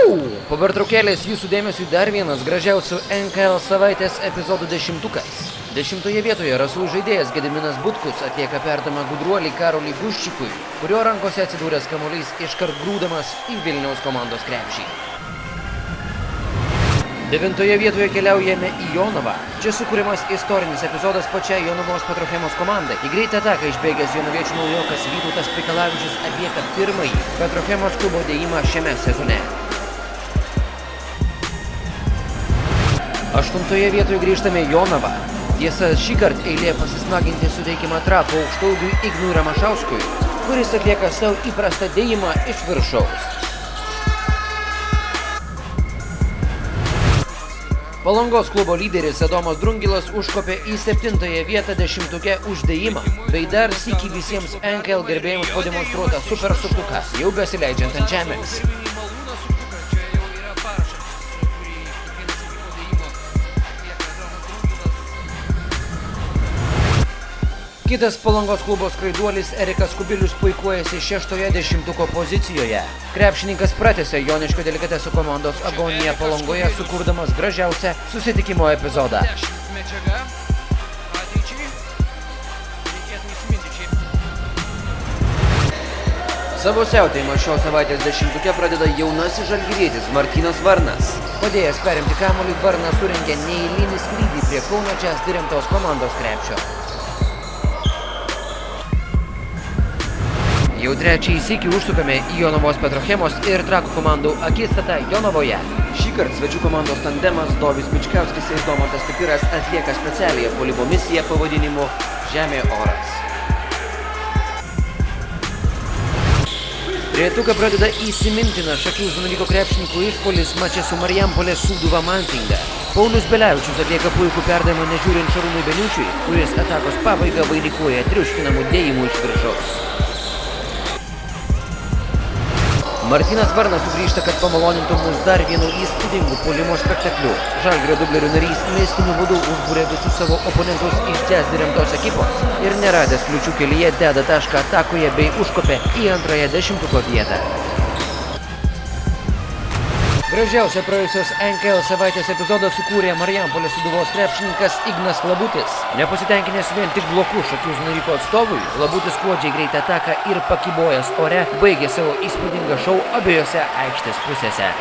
Po pertraukėlės jūsų dėmesiui dar vienas gražiausių NKL savaitės epizodų 10-ukas. 10-oje vietoje Rasų žaidėjas Gediminas Butkus atlieka perdamą gudruolį Karolį Guščikui, kurio rankose atsidūręs kamuolys iškart grūdamas į Vilniaus komandos krepšį. 9-oje vietoje keliaujame į Jonavą. Čia sukūrimas istorinis epizodas pačiai Jonavos Petrochemos komandai. Į greitą ataką išbėgęs jonaviečių naujokas Vytautas Pikalavičius atlieka pirmąjį Petrochemos klubo dėjimą šiame sezone. 8-oje vietoje grįžtame į Jonavą. Tiesa, šįkart eilė pasismaginti suteikiama trapų aukštaugiui Ignui Ramašauskui, kuris atlieka savo įprastą dėjimą iš viršaus. Palangos klubo lyderis Adomas Drungilas užkopė į 7-ąją vietą 10-uke už dėjimą, bei dar sykį visiems NKL gerbėjams pademonstruotą super suktuką, jau besileidžiant ant žemės. Kitas Palangos klubo skraiduolis Erikas Kubilius puikuojasi 6-oje 10-uko pozicijoje. Krepšininkas pratęsė Joniškio delikateso komandos agoniją Palangoje, sukurdamas gražiausią susitikimo epizodą. Savo siautėjimą šios savaitės 10-uke pradeda jaunasis žalgirietis Martynas Varnas. Padėjęs perimti kamuolį, Varnas surengė neeilinį skrydį prie Kauno Jazz diremtos komandos krepšio. Jau trečiąjį sykį užsukame į Jonavos Petrochemos ir Trakų komandų akistatą Jonavoje. Šįkart svečių komandos tandemas Dovis Mičkauskis ir Domantas Pipiras atlieka specialiąją puolimo misiją pavadinimu Žemė oras. Trejetuką pradeda įsimintina Šakių Zanavyko krepšininkų išpuolis mače su Marijampolės Sūduva Mantinga. Paulius Belevičius atlieka puikų perdavimą nežiūrint Šarūnui Beniučiui, kuris atakos pabaigą vainikuoja triuškinamų dėjimų iš viršaus. Martynas Varnas sugrįžta, kad pamalonintų mus dar vienu įspūdingu puolimo spektakliu. Žalgirio dublerių narys mistiniu būdu užbūrė visus savo oponentus iš Jazz diremtos ekipos ir neradęs kliūčių kelyje deda tašką atakoje bei užkopė į 2-ąją 10-uko vietą. Gražiausią praėjusios NKL savaitės epizodą sukūrė Marijampolės Sūduvos krepšininkas Ignas Labutis. Nepasitenkinęs vien tik bloku Šakių Zanavyko atstovui, Labutis skuodžiai greitą ataką ir pakibojęs ore baigė savo įspūdingą šou abiejose aikštės pusėse.